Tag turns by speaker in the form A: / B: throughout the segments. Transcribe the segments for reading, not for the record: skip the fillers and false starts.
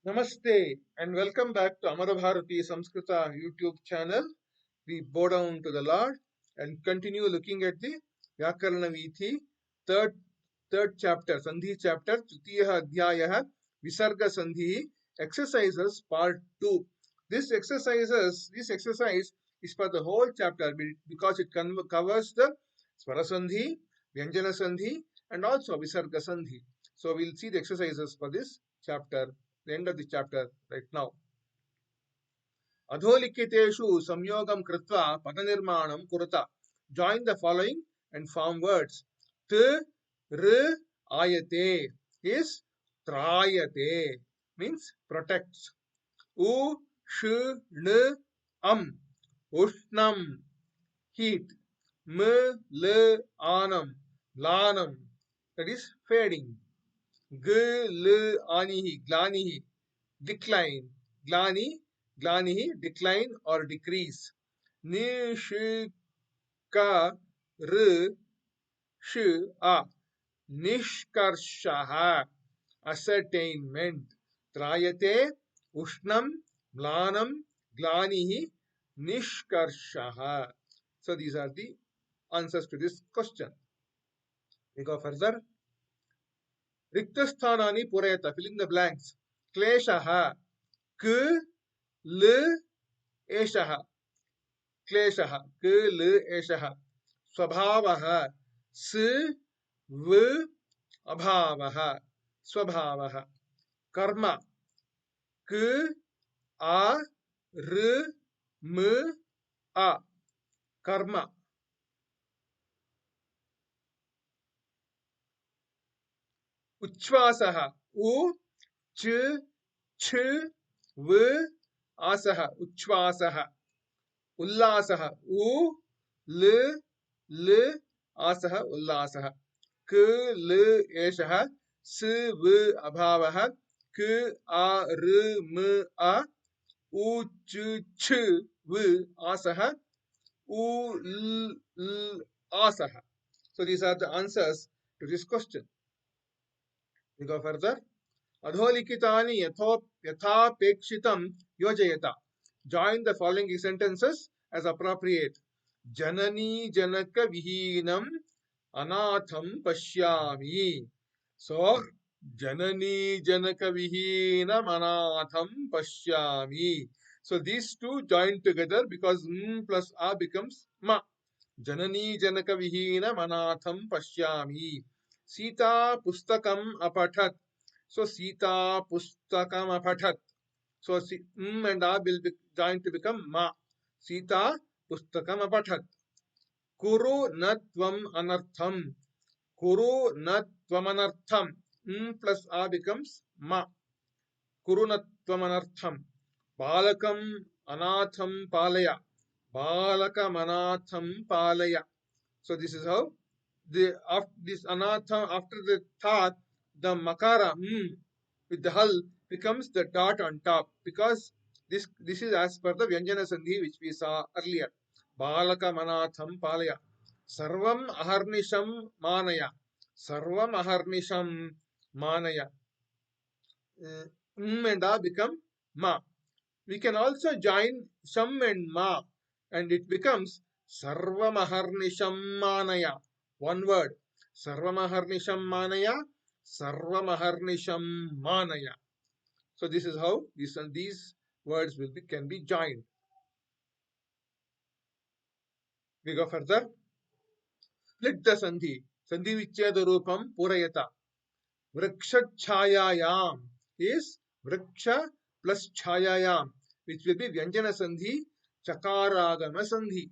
A: Namaste and welcome back to Amarabharati Samskrita YouTube channel. We bow down to the Lord and continue looking at the Vyakarana Vithi, third chapter, Sandhi chapter, Tritiyaha Adhyayah, Visarga Sandhi, exercises part 2. This exercise is for the whole chapter because it covers the Swara Sandhi, Vyanjana Sandhi and also Visarga Sandhi. So we'll see the exercises for this chapter, the end of the chapter right now. अधोलिखितेषु संयोगं कृत्वा पदनिर्माणं कुरुत. Join the following and form words. T, R, ayate is trayate, means protects. U, sh, n, ushnam, heat. M, l, anam, lanam, that is fading. G, l, anihi, glanihi, decline. Glani, glanihi, decline or decrease. Ni, sh, ka, r, sh, a, nishkarshaha, ascertainment. Trayate, ushnam, mlanam, glanihi, nishkarshaha. So these are the answers to this question. We go further. रिक्तस्थानानि पूरयत. Fill in the blanks. क्लेशः क ल एषः. क्लेशः क ल एषः. स्वभावः स व अभावः. स्वभावः. कर्म क आ र म आ. कर्म. उच्छ्वासः उ च छ व आसः. उच्छ्वासः. उल्लासः उ ल ल आसः. उल्लासः. क ल एषः. स व अभावः. क आ र म आ. उ च छ व आसः. उ ल ल आसः. So these are the answers to this question. We go further. अधोलिखितानि यथापेक्षितं योजयत. Join the following sentences as appropriate. जननी जनक विहीनम अनाथम पश्यामि. So जननी जनक विहीनम अनाथम पश्यामि. So these two join together because plus a becomes ma. जननी जनक विहीनम अनाथम पश्यामि. Sita पुस्तकम अपठत. So Sita pustakam apathat. So and a will be joined to become ma. Sita pustakam apathat. Kuru na tvam anartham. Kuru na tvam anartham. Plus a becomes ma. Kuru na tvam anartham. Balakam anatham palaya. Balakam anatham palaya. So this is how after this anatham, after the thought, the makara with the hal becomes the dot on top because this is as per the Vyanjana Sandhi which we saw earlier. Balaka manatham palaya. Sarvam aharnisham manaya. Sarvam aharnisham manaya. And a become ma. We can also join sham and ma and it becomes sarvam aharnisham manaya. One word. Sarvam aharnisham manaya. Sarvamaharnisham manaya. So this is how these words can be joined. We go further. Split the sandhi. Sandhi vichcheda rupam purayata. Vriksha chhayayam is vriksha plus chhayayam, which will be Vyanjana sandhi, chakaragama sandhi.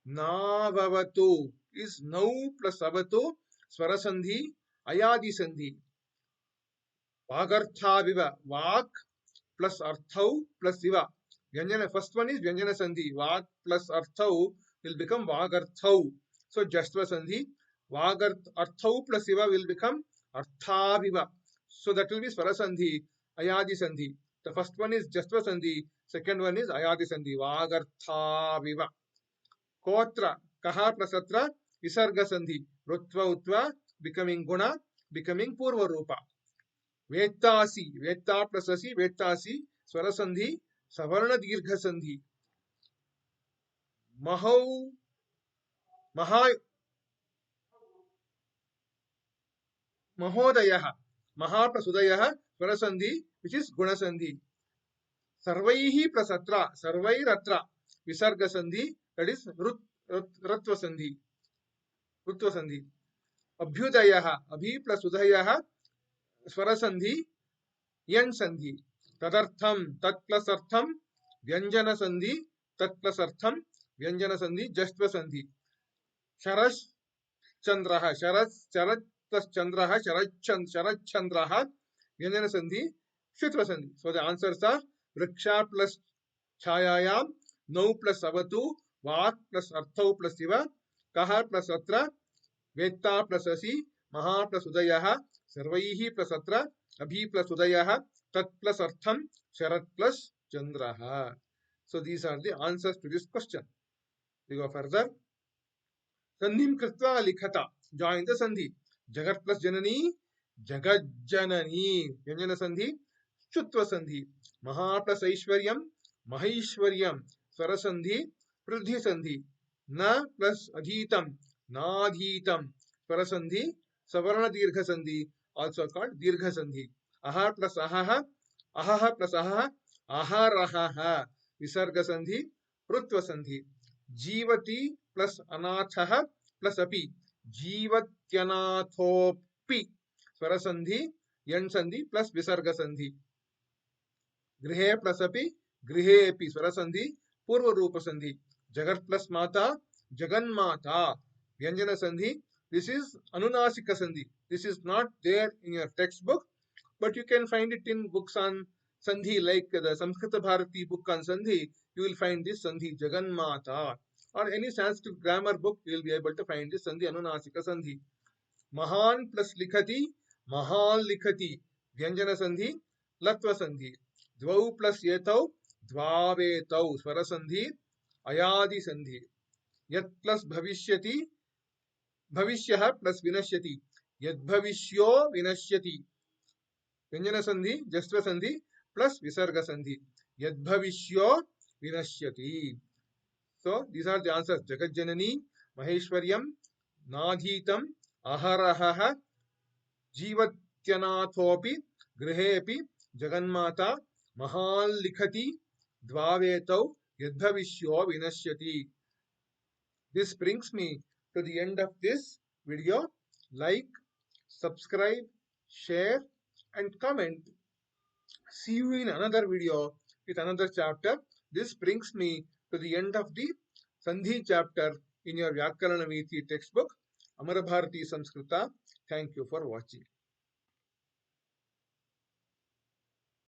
A: Navavatu is now plus avatu, swara sandhi, ayadi sandhi. Vagartha viva, vak plus arthau plus iva. Vyanjana, first one is Vyanjana Sandhi. Vag plus arthau will become Vagarthau. So Jastva Sandhi. Arthau plus iva will become Arthaviva. So that will be Swara Sandhi, Ayadi Sandhi. The first one is Jastva Sandhi. Second one is Ayadi Sandhi. Vagarthaviva. Kotra, Kaha plus Atra, Visarga Sandhi. Rutva Utva becoming Guna, becoming Purva Rupa. वेत्तासि, वेत्ता plus असि, वेत्तासि स्वर संधि सवर्ण दीर्घ संधि। महौ महा महोदयः, महा प्लस उदयः स्वर संधि विच इज गुण संधि। सर्वैः प्लस अत्र, सर्वैरत्र विसर्ग संधि दैट इज रत्व संधि, ऋत्व संधि। अभ्युदयः, अभि प्लस उदयः स्वर संधि यन् संधि। तदर्थं, तत् प्लस अर्थं व्यंजन संधि, तत् प्लस अर्थं व्यंजन संधि जस्त्व संधि। शरश् चंद्रः, शरत् शरत् प्लस चंद्रः शरच्चंद्रः व्यंजन संधि शुत्व संधि। सो द आंसर्स आर वृक्षा प्लस छायायां, नौ प्लस अवतु, वाक् प्लस अर्थौ प्लस इव, कः प्लस अत्र, वेत्ता प्लस असि, महा प्लस उदयः, सर्वैः प्लस अत्र, अभि प्लस उदयः, तत् प्लस अर्थं, शरत् plus चंद्रः। So these are the answers to this question. We go further. संधिं कृत्वा लिखत, join the संधि। जगत् प्लस जननी, जगज्जननी व्यंजन संधि शुत्व संधि। महा प्लस ऐश्वर्यं, महैश्वर्यं स्वर संधि वृद्धि संधि। न प्लस अधीतं, नाधीतं स्वर संधि सवर्ण दीर्घ संधि, also called दीर्घ संधि। अह प्लस अहः, अहः प्लस अहः अहरहः विसर्ग संधि ऋत्व संधि। जीवति प्लस अनाथः प्लस अपि, जीवत्यनाथोऽपि स्वर संधि यन् संधि प्लस विसर्ग संधि। गृहे प्लस अपि, गृहेऽपि स्वर संधि पूर्व रूप संधि। जगत् प्लस माता, जगन्माता व्यंजन संधि। This is anunasika sandhi. This is not there in your textbook, but you can find it in books on sandhi, like the Samskrita Bharati book on sandhi. You will find this sandhi Jagannmata, or any Sanskrit grammar book you will be able to find this sandhi anunasika sandhi. Mahan plus likhati, mahal likhati vyanjana sandhi latva sandhi। द्वौ plus एतौ, द्वावेतौ स्वर संधि अयादि संधि। यत् plus भविष्यति, भविष्यः plus विनश्यति, यद्भविष्यो विनश्यति व्यंजन संधि जस्व संधि प्लस विसर्ग संधि। यद्भविष्यो विनश्यति। सो दीस आर द आंसर्स। जगज्जननी, महेश्वर्यं, नाधीतं, अहरहः, जीवत्यनाथोऽपि, गृहेऽपि, जगन्माता, महान् लिखति, द्वावेतौ, यद्भविष्यो विनश्यति। This brings me to the end of this video. Like, subscribe, share and comment. See you in another video with another chapter. This brings me to the end of the Sandhi chapter in your Vyakarana Veethi textbook, Amara Bharati Samskrita. Thank you for watching.